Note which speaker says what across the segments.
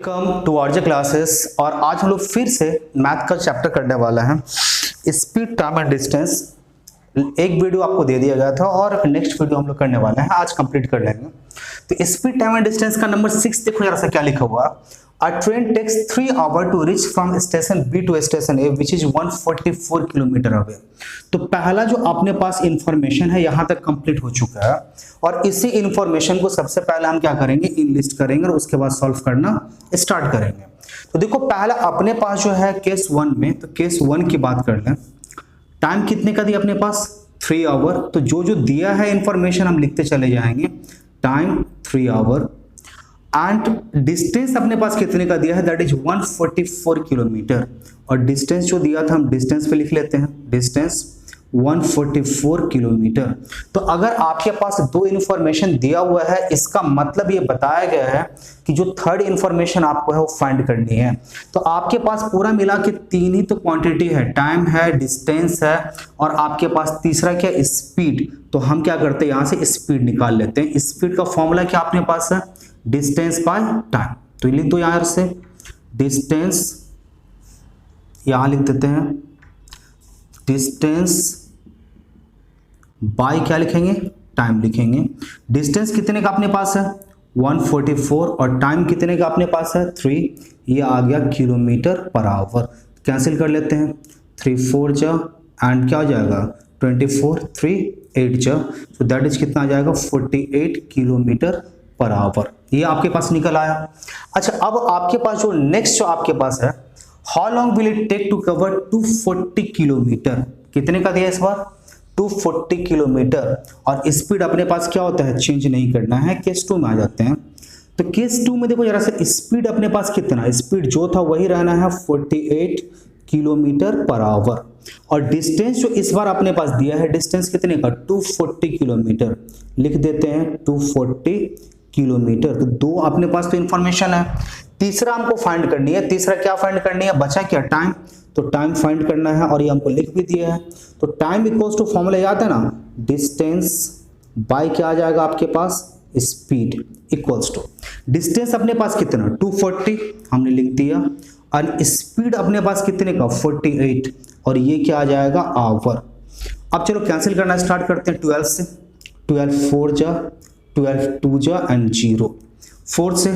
Speaker 1: Welcome to RJ classes. और आज हम लोग फिर से मैथ का चैप्टर करने वाला है। Speed, time and distance. एक वीडियो आपको दे दिया गया था और नेक्स्ट वीडियो हम लोग करने वाले हैं, आज कंप्लीट कर लेंगे। तो स्पीड, टाइम एंड डिस्टेंस का नंबर 6 देखो जरा सा क्या लिखा हुआ। A train takes 3 hours to reach from station B to station A, which is 144 kilometre away. तो पहला जो अपने पास इंफॉर्मेशन है यहाँ तक कंप्लीट हो चुका है और इसी इंफॉर्मेशन को सबसे पहले हम क्या करेंगे, इनलिस्ट करेंगे और उसके बाद सॉल्व करना स्टार्ट करेंगे। तो देखो पहला अपने पास जो है केस 1 में, तो केस 1 की बात कर लें। टाइम कितने का दिया अपने पास, 3 आवर। तो जो जो दिया है इंफॉर्मेशन हम लिखते चले जाएंगे। टाइम 3 आवर एंड डिस्टेंस अपने पास कितने का दिया है, दैट इज 144 किलोमीटर। और डिस्टेंस जो दिया था हम डिस्टेंस पे लिख लेते हैं, डिस्टेंस 144 किलोमीटर। तो अगर आपके पास दो इंफॉर्मेशन दिया हुआ है, इसका मतलब ये बताया गया है कि जो थर्ड इंफॉर्मेशन आपको है वो फाइंड करनी है। तो आपके पास पूरा मिला के 3 ही तो क्वांटिटी है, टाइम है, डिस्टेंस है और आपके पास तीसरा क्या, स्पीड। तो हम क्या करते हैं, यहां से स्पीड निकाल लेते हैं। स्पीड का फॉर्मूला क्या अपने पास है, डिस्टेंस बाय टाइम। तो लिख दो यहां से डिस्टेंस, यहां लिख देते हैं डिस्टेंस बाय क्या लिखेंगे, टाइम लिखेंगे। डिस्टेंस कितने का अपने पास है 144 और टाइम कितने का अपने पास है 3। ये आ गया किलोमीटर पर आवर। कैंसिल कर लेते हैं, 3 4 जा एंड क्या हो जाएगा 24, 3 8 जा, तो दैट इज कितना आ जाएगा 48 किलोमीटर पर आवर। ये आपके पास निकल आया। अच्छा अब आपके पास जो नेक्स्ट जो आपके पास है, how long will it take to cover 240 kilometre. कितने का दिया इस बार 240 किलोमीटर। और स्पीड अपने पास क्या होता है, चेंज नहीं करना है। केस 2 में आ जाते हैं। तो केस 2 में देखो जरा से स्पीड अपने पास कितना, स्पीड जो था वही रहना है 48 किलोमीटर पर आवर। और डिस्टेंस जो इस बार अपने पास दिया है, डिस्टेंस कितने का 240 किलोमीटर। लिख देते हैं 240 किलोमीटर। तो दो अपने पास तो इंफॉर्मेशन है, तीसरा हमको फाइंड करनी है। तीसरा क्या फाइंड करनी है, बचा क्या, टाइम। तो टाइम फाइंड करना है और ये हमको लिख भी दिया है। तो टाइम इक्वल्स टू फॉर्मूला याद है ना, डिस्टेंस बाय क्या आ जाएगा आपके पास, स्पीड इक्वल्स टू डिस्टेंस अपने पास कितना 240 हमने लिख दिया और स्पीड अपने पास कितने का 48 और ये क्या आ जाएगा आवर। अब चलो कैंसिल करना स्टार्ट करते हैं 12 से। 12 4 जा, 12 2 जा एंड 0, 4 से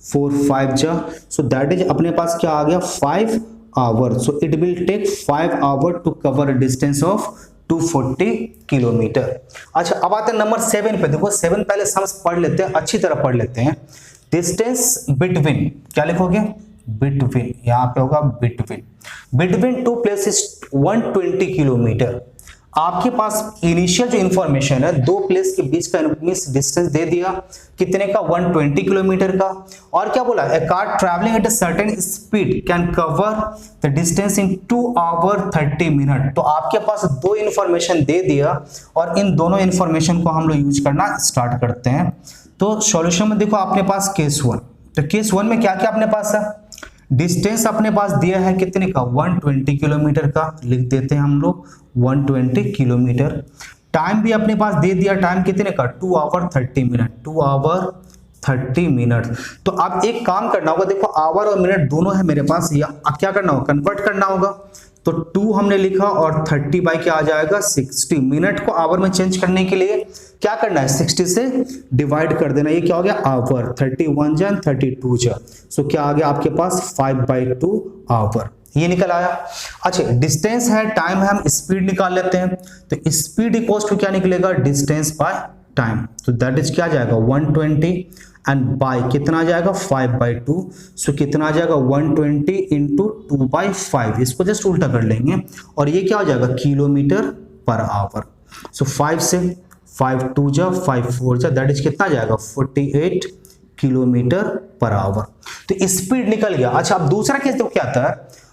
Speaker 1: 4 5 जा, सो दैट इज अपने पास क्या आ गया 5 hour. So it will take 5 hour to cover distance of 240 kilometre. अच्छा अब आते हैं नंबर 7 पे। देखो 7 पहले सम्स पढ़ लेते हैं, अच्छी तरह पढ़ लेते हैं। डिस्टेंस बिटवीन क्या लिखोगे, बिटवीन, यहां पे होगा बिटवीन टू प्लेसेस 120 किलोमीटर। आपके पास इनिशियल जो इंफॉर्मेशन है, दो प्लेस के बीच का डिस्टेंस दे दिया कितने का 120 किलोमीटर का। और क्या बोला, a car travelling at a certain speed can cover the distance in 2 hour 30 minute. तो आपके पास दो इंफॉर्मेशन दे दिया और इन दोनों इंफॉर्मेशन को हम लोग यूज करना स्टार्ट करते हैं। तो सॉल्यूशन में देखो अपने पास केस 1। तो केस 1 में क्या क्या अपने पास है, डिस्टेंस अपने पास दिया है कितने का 120 किलोमीटर का, लिख देते हैं हम लोग 120 किलोमीटर। टाइम भी अपने पास दे दिया, टाइम कितने का 2 आवर 30 मिनट, 2 आवर 30 मिनट। तो अब एक काम करना होगा, देखो आवर और मिनट दोनों है मेरे पास, या क्या करना होगा, कन्वर्ट करना होगा। तो 2 हमने लिखा और 30 बाई क्या आ जाएगा 60। मिनट को आवर में चेंज करने के लिए क्या करना है, 60 से डिवाइड कर देना। ये क्या हो गया आवर, 31 जा 32 जा, सो क्या आ गया आपके पास 5/2 आवर। ये निकल आया। अच्छा डिस्टेंस है, टाइम है, हम स्पीड निकाल लेते हैं। तो स्पीड इक्वल्स टू क्या निकलेगा, डिस्टेंस बाय टाइम। तो दैट इज क्या आ जाएगा 120 एंड बाय कितना आ जाएगा 5/2। सो कितना आ जाएगा 120 इंटू 2/5। इसको जस्ट उल्टा कर लेंगे और ये क्या हो जाएगा किलोमीटर पर आवर। सो 5 से 5 2 जा 5 4 जा, दैट इज कितना आ जाएगा 48 किलोमीटर पर आवर। तो स्पीड निकल गया। अच्छा अब दूसरा केस देखो क्या आता है,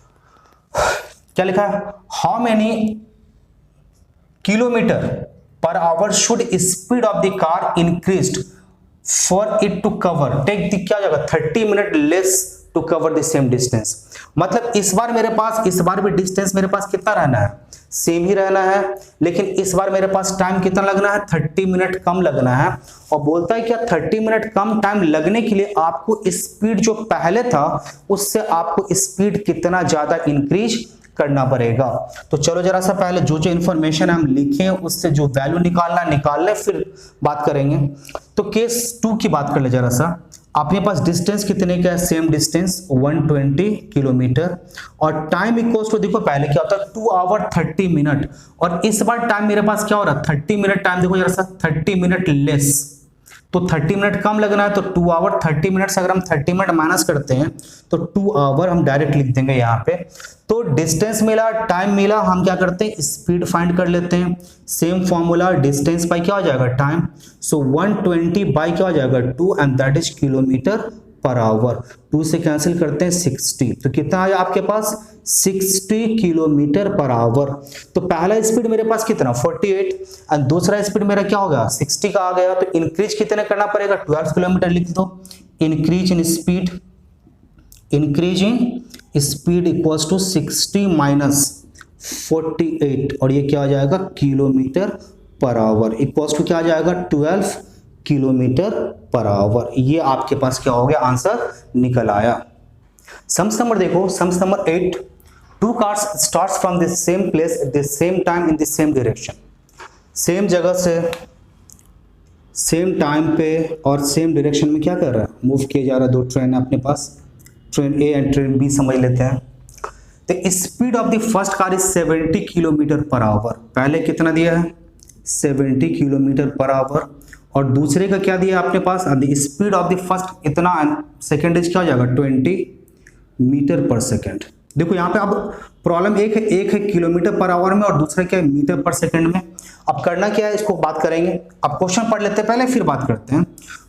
Speaker 1: क्या लिखा है, how many kilometre per hour should speed of the car increased for it to cover take the क्या जाएगा 30 minute less to cover the same distance. मतलब इस बार भी डिस्टेंस मेरे पास कितना रहना है, सेम ही रहना है, लेकिन इस बार मेरे पास टाइम कितना लगना है, 30 मिनट कम लगना है। और बोलता है क्या 30 मिनट कम टाइम लगने के लिए आपको स्पीड जो पहले था उससे आपको स्पीड कितना ज्यादा इंक्रीज करना पड़ेगा। तो चलो जरा सा पहले जो जो इंफॉर्मेशन हम लिखे उससे जो वैल्यू निकाल ले फिर बात करेंगे। तो केस 2 की बात कर ले जरा सा। आपके पास डिस्टेंस कितने का है, सेम डिस्टेंस 120 किलोमीटर और टाइम इक्वल्स टू, देखो पहले क्या होता है 2 आवर 30 मिनट और इस बार टाइम मेरे पास क्या हो रहा है 30 मिनट टाइम, देखो जरा सा 30 मिनट लेस, तो 30 मिनट कम लगना है। तो 2 आवर 30 मिनट से अगर हम 30 मिनट माइनस करते हैं तो 2 आवर हम डायरेक्ट लिख देंगे यहाँ पे। तो डिस्टेंस मिला, टाइम मिला, हम क्या करते हैं स्पीड फाइंड कर लेते हैं। सेम फॉर्मूला, डिस्टेंस बाय क्या हो जाएगा टाइम, सो 120 बाय क्या हो जाएगा 2 and that is kilometre per our. 2 से कैंसिल करते हैं 60, तो कितना आया आपके पास 60 किलोमीटर पर आवर। तो पहला स्पीड मेरे पास कितना 48 एंड दूसरा स्पीड मेरा क्या हो गया 60 का आ गया। तो इंक्रीज कितने करना पड़ेगा 12 किलोमीटर लिख दो। Increase in speed equals to 60 minus 48 और ये क्या आ जाएगा kilometre per hour equals to क्या आ जाएगा 12 किलोमीटर पर आवर। ये आपके पास क्या हो गया आंसर निकल आया। सम्स नंबर देखो, sums number 8, 2 cars starts from the same place at the same time in the same direction. Same जगह से सेम टाइम पे और सेम डायरेक्शन में क्या कर रहा है मूव किया जा रहा है। 2 ट्रेन है अपने पास, train A and train B समझ लेते हैं। तो speed of the first car is 70 kilometre per hour. पहले कितना दिया है 70 किलोमीटर पर आवर और दूसरे का क्या दिया आपके पास स्पीड ऑफ द फर्स्ट इतना सेकेंड इज क्या हो जाएगा 20 मीटर पर सेकेंड। देखो यहाँ पे अब प्रॉब्लम एक है किलोमीटर पर आवर में और दूसरा क्या है मीटर पर सेकंड में। अब करना क्या है इसको बात करेंगे। अब क्वेश्चन पढ़ लेते हैं पहले फिर बात करते हैं।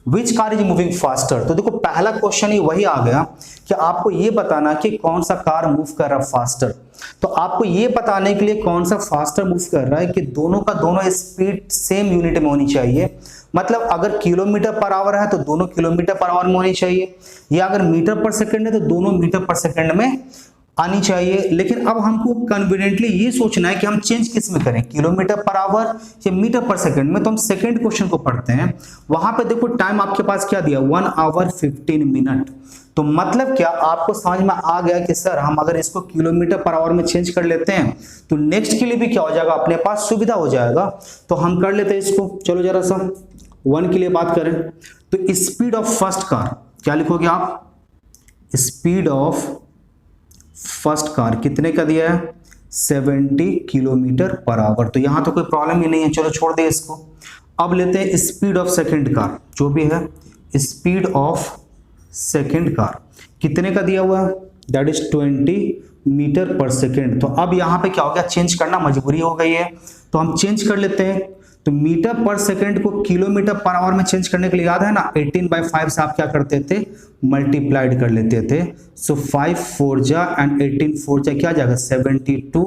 Speaker 1: Which car is moving faster. तो देखो पहला क्वेश्चन ही वही आ गया कि आपको ये बताना कि कौन सा कार मूव कर रहा है फास्टर। तो आपको ये बताने के लिए कौन सा फास्टर मूव कर रहा है कि दोनों का दोनों स्पीड सेम यूनिट में होनी चाहिए। मतलब अगर किलोमीटर पर आवर है तो दोनों किलोमीटर पर आवर में होनी चाहिए, या अगर मीटर पर सेकंड है तो दोनों मीटर पर सेकंड में आनी चाहिए। लेकिन अब हमको कन्वीनियंटली ये सोचना है कि हम चेंज किस में करें, किलोमीटर पर आवर या मीटर पर सेकंड में। तो हम सेकंड क्वेश्चन को पढ़ते हैं। वहां पे देखो टाइम आपके पास क्या दिया 1 आवर 15 मिनट। तो मतलब क्या आपको समझ में आ गया कि सर हम अगर इसको किलोमीटर पर आवर में चेंज कर लेते हैं तो नेक्स्ट के लिए भी क्या हो जाएगा अपने पास सुविधा हो जाएगा। तो हम कर लेते हैं इसको। चलो जरा सा 1 के लिए बात करें तो स्पीड ऑफ फर्स्ट कार क्या लिखोगे आप, स्पीड ऑफ फर्स्ट कार कितने का दिया है 70 किलोमीटर पर आवर। तो यहां तो कोई प्रॉब्लम ही नहीं है, चलो छोड़ दे इसको। अब लेते हैं स्पीड ऑफ सेकंड कार, जो भी है स्पीड ऑफ सेकंड कार कितने का दिया हुआ है दैट इज 20 मीटर पर सेकंड। तो अब यहां पे क्या हो गया चेंज करना मजबूरी हो गई है, तो हम चेंज कर लेते हैं। तो मीटर पर सेकंड को किलोमीटर पर आवर में चेंज करने के लिए याद है ना 18/5 से आप क्या करते थे मल्टीप्लाइड कर लेते थे। सो 5 4 जा एंड 18 4 जा क्या जाएगा 72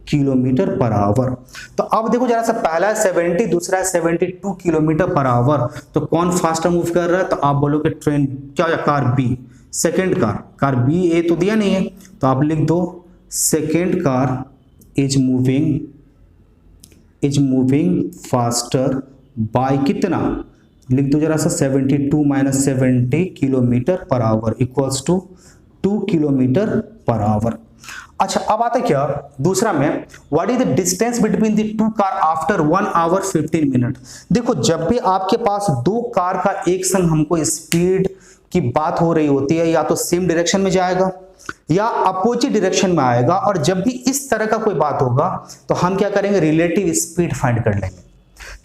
Speaker 1: किलोमीटर पर आवर। तो अब देखो जरा सा पहला है 70 दूसरा है 72 किलोमीटर पर आवर। तो कौन फास्टर मूव कर रहा है, तो आप बोलोगे ट्रेन क्या है car B, second car B A तो दिया नहीं है तो आप लिख दो second car is moving faster by कितना, लिख दो जरा सा 72 minus 70 kilometre per hour equals to 2 kilometre per hour. अच्छा अब आता है क्या दूसरा में, what is the distance between the 2 car after 1 hour 15 minute. देखो जब भी आपके पास 2 कार का एक संग हमको स्पीड की बात हो रही होती है, या तो सेम डायरेक्शन में जाएगा या अपोजिट डायरेक्शन में आएगा, और जब भी इस तरह का कोई बात होगा तो हम क्या करेंगे रिलेटिव स्पीड फाइंड कर लेंगे।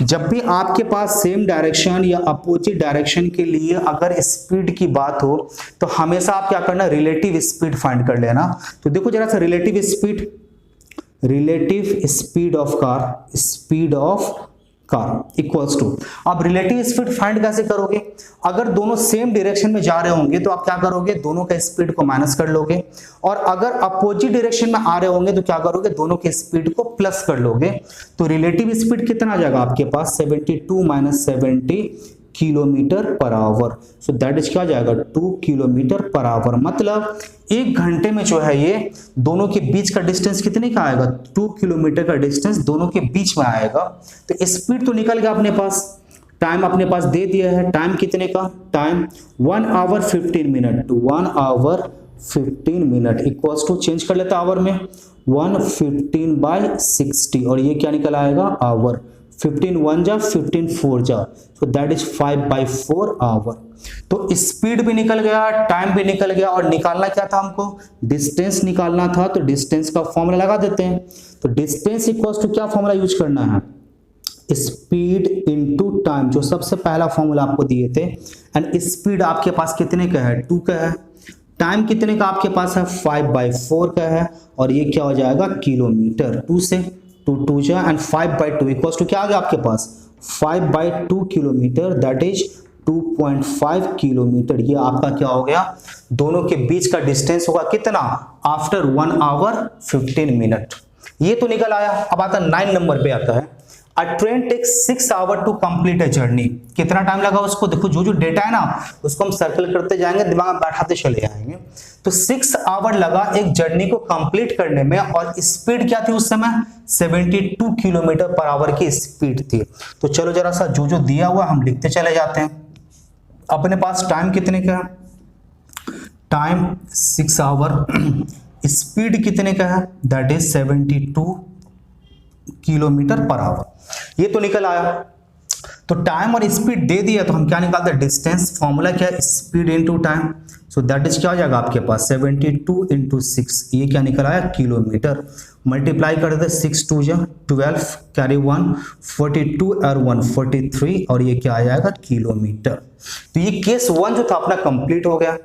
Speaker 1: जब भी आपके पास सेम डायरेक्शन या अपोजिट डायरेक्शन के लिए अगर स्पीड की बात हो तो हमेशा आप क्या करना रिलेटिव स्पीड फाइंड कर लेना। तो देखो जरा सा relative speed of car equals to, आप रिलेटिव स्पीड फाइंड कैसे करोगे, अगर दोनों सेम डायरेक्शन में जा रहे होंगे तो आप क्या करोगे दोनों के स्पीड को माइनस कर लोगे, और अगर अपोजिट डायरेक्शन में आ रहे होंगे तो क्या करोगे दोनों के स्पीड को प्लस कर लोगे। तो रिलेटिव स्पीड कितना आ जाएगा आपके पास 72 minus 70 kilometre per our. So that is क्या हो जाएगा 2 किलोमीटर पर आवर। मतलब 1 घंटे में जो है ये दोनों के बीच का डिस्टेंस कितने का आएगा, 2 किलोमीटर का डिस्टेंस दोनों के बीच में आएगा। तो स्पीड तो निकल गया अपने पास, टाइम अपने पास दे दिया है, टाइम कितने का, time 1 hour 15 minute, 1 hour 15 minute equals to, change कर लेते आवर में, 115/60 और ये क्या निकल आएगा आवर, 15 1 जा 15 4 जा, so that is 5/4 आवर। तो स्पीड भी निकल गया, टाइम भी निकल गया, और निकालना क्या था हमको, डिस्टेंस निकालना था। तो डिस्टेंस का फॉर्मूला लगा देते हैं। तो डिस्टेंस इक्वल्स टू क्या फॉर्मूला यूज करना है, स्पीड इनटू टाइम, जो सबसे पहला फॉर्मूला आपको दिए थे। एंड स्पीड आपके पास कितने का है, 2 का है, टाइम कितने का आपके पास है, 5/4 का है, और ये क्या हो जाएगा किलोमीटर, 2 से 2 जा एंड 5/2 इक्वल्स टू क्या आ गया आपके पास 5/2 किलोमीटर, दैट इज 2.5 किलोमीटर। ये आपका क्या हो गया, दोनों के बीच का डिस्टेंस होगा कितना, आफ्टर 1 आवर 15 मिनट। ये तो निकल आया। अब आता 9 नंबर पे आता है, a train takes 6 hour to complete a journey. कितना टाइम लगा उसको, देखो जो जो डेटा है ना उसको हम सर्कल करते जाएंगे, दिमाग में बैठाते चले जाएंगे। तो 6 आवर लगा एक जर्नी को कंप्लीट करने में, और स्पीड क्या थी उस समय, 72 किलोमीटर पर आवर की स्पीड थी। तो चलो जरा सा जो जो दिया हुआ हम लिखते चले जाते हैं। अपने पास टाइम कितने का है, टाइम 6 आवर, स्पीड कितने का है, that is 72 kilometre per our. ये तो निकल आया। तो टाइम और स्पीड दे दिया, तो हम क्या निकालते हैं, डिस्टेंस, फॉर्मूला क्या है, speed into time. So that is क्या हो जाएगा आपके पास 72 × 6, ये क्या निकल आया किलोमीटर। मल्टीप्लाई कर देते, 6 2 जा 12, कैरी 1, 42 और 1 43, और ये क्या आ जाएगा किलोमीटर। तो ये केस 1 जो था अपना कंप्लीट हो गया।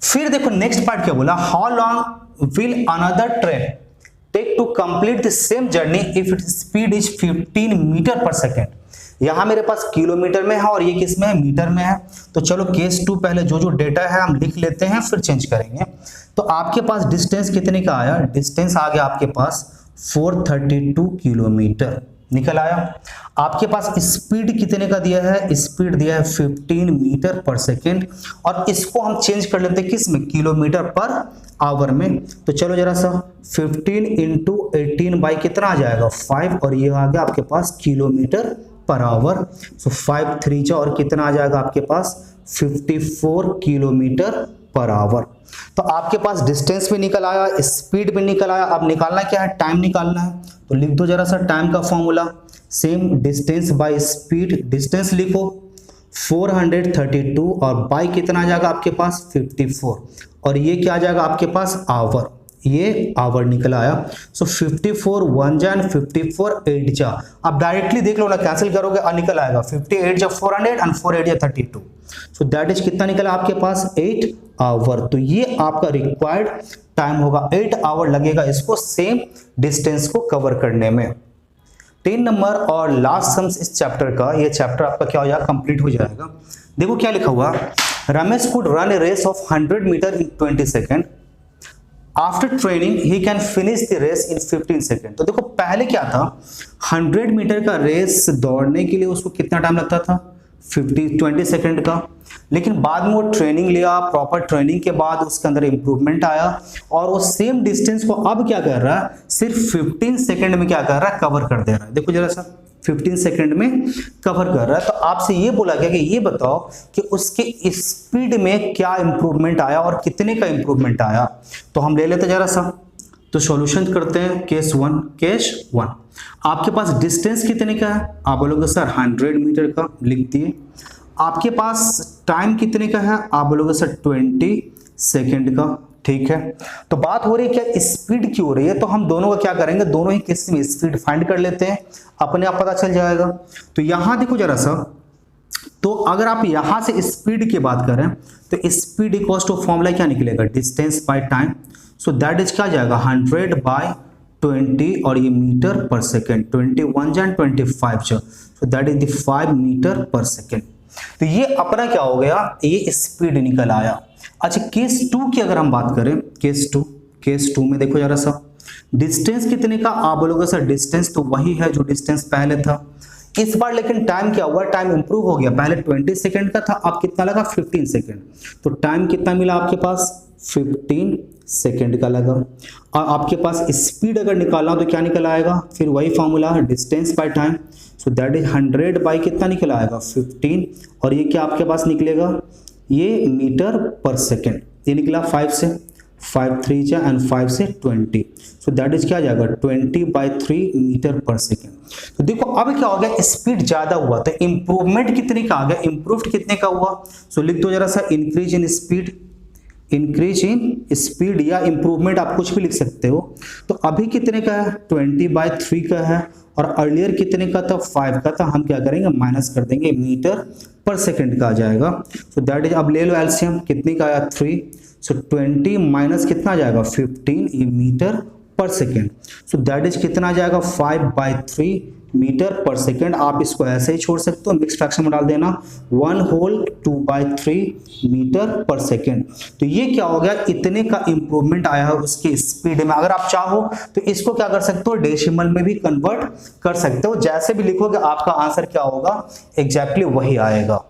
Speaker 1: फिर देखो नेक्स्ट पार्ट क्या बोला, how long will another train take to complete the same journey if it speed is 15 metre per second. यहां मेरे पास किलोमीटर में है और ये किस में है, मीटर में है। तो चलो केस 2 पहले जो जो डेटा है हम लिख लेते हैं, फिर चेंज करेंगे। तो आपके पास डिस्टेंस कितने का आया, डिस्टेंस आ गया आपके पास 432 किलोमीटर निकल आया। आपके पास स्पीड कितने का दिया है, स्पीड दिया है 15 मीटर पर सेकेंड, और इसको हम चेंज कर लेते हैं किस में, किलोमीटर पर आवर में। तो चलो जरा सा 15 × 18 बाई कितना आ जाएगा 5, और ये आ गया आपके पास किलोमीटर पर आवर। सो 5 3 जा, और कितना आ जाएगा आपके पास 54 किलोमीटर पर आवर। तो आपके पास डिस्टेंस भी निकल आया, स्पीड भी निकल आया। अब निकालना क्या है, टाइम निकालना है। तो लिख दो जरा सा टाइम का formula, same distance by speed. Distance लिखो 432, और बाय कितना आ जाएगा आपके पास 54, और ये क्या आ जाएगा आपके पास आवर, ये आवर निकल आया। सो 54 1 जा एंड 54 8 जा। अब डायरेक्टली देख लो ना, कैंसिल करोगे और निकल आएगा 58 जा 400 एंड 4 8 जा 32। सो दैट इज कितना निकला आपके पास 8 आवर। तो ये आपका रिक्वायर्ड टाइम होगा, 8 आवर लगेगा इसको सेम डिस्टेंस को कवर करने में। 3 नंबर और लास्ट सम्स इस चैप्टर का, ये चैप्टर आपका क्या हो जाएगा, कंप्लीट हो जाएगा। देखो क्या लिखा हुआ, Ramesh could run a race of 100 metre in 20 second. After training he can finish the race in 15 second. तो देखो पहले क्या था, 100 मीटर का रेस दौड़ने के लिए उसको कितना टाइम लगता था, 20 सेकेंड का। लेकिन बाद में वो ट्रेनिंग लिया, प्रॉपर ट्रेनिंग के बाद उसके अंदर इंप्रूवमेंट आया, और वो सेम डिस्टेंस को अब क्या कर रहा है, सिर्फ 15 सेकेंड में क्या कर रहा है, कवर कर दे रहा है। देखो जरा सा 15 सेकेंड में कवर कर रहा है। तो आपसे ये बोला गया कि ये बताओ कि उसके स्पीड में क्या इंप्रूवमेंट आया और कितने का इंप्रूवमेंट आया। तो हम ले लेते जरा सा, तो सॉल्यूशन करते हैं। केस 1, केस 1 आपके पास डिस्टेंस कितने का है, आप बोलोगे सर 100 मीटर का, लिख दिए। आपके पास टाइम कितने का है, आप बोलोगे सर 20 सेकेंड का, ठीक है। तो बात हो रही है क्या, स्पीड की हो रही है, तो हम दोनों का क्या करेंगे, दोनों ही केस में स्पीड फाइंड कर लेते हैं, अपने आप पता चल जाएगा। तो यहां देखो जरा सा, तो अगर आप यहां से स्पीड की बात करें तो स्पीड इक्वल्स टू फॉर्मूला क्या निकलेगा, distance by time. So that is क्या जाएगा 100/20, और ये मीटर पर सेकेंड, 21 जा 25 जा, so that is the 5 metre per second. तो ये अपना क्या हो गया, ये स्पीड निकल आया। अच्छा केस 2 की अगर हम बात करें, केस 2 में देखो जरा सा, डिस्टेंस कितने का, आप बोलोगे सर डिस्टेंस तो वही है जो डिस्टेंस पहले था। इस बार लेकिन टाइम क्या हुआ, टाइम इंप्रूव हो गया, पहले 20 सेकंड का था, अब कितना लगा 15 सेकंड। तो टाइम कितना मिला आपके पास 15 सेकंड का लगा। और आपके पास स्पीड अगर निकालना तो क्या निकल आएगा, फिर वही formula distance by time, so that is 100 by कितना निकल आएगा 15, और ये क्या आपके पास निकलेगा, ये मीटर पर सेकेंड, ये निकला 5 से, 5 3 जा एंड 5 से 20, सो दैट इज क्या आ जाएगा 20/3 मीटर पर सेकेंड। तो देखो अब क्या हो गया, स्पीड ज्यादा हुआ तो इंप्रूवमेंट कितने का आ गया, इंप्रूव्ड कितने का हुआ, सो लिख दो जरा सा increase in speed, increase in speed या इंप्रूवमेंट आप कुछ भी लिख सकते हो। तो अभी कितने का है 20/3 का है, और अर्लियर कितने का था 5 का था, हम क्या करेंगे माइनस कर देंगे, मीटर पर सेकंड का आ जाएगा। सो दैट इज, अब ले लो एलसीएम, कितने का आया 3, सो 20 माइनस कितना आ जाएगा 15, ये metre per second, so that is कितना आ जाएगा 5/3 मीटर पर सेकेंड। आप इसको ऐसे ही छोड़ सकते हो, मिक्स फ्रैक्शन में डाल देना 1 होल 2/3 मीटर पर सेकेंड। तो ये क्या हो गया, इतने का इंप्रूवमेंट आया है उसकी स्पीड में। अगर आप चाहो तो इसको क्या कर सकते हो, डेसिमल में भी कन्वर्ट कर सकते हो, जैसे भी लिखोगे आपका आंसर क्या होगा, एग्जैक्टली वही आएगा।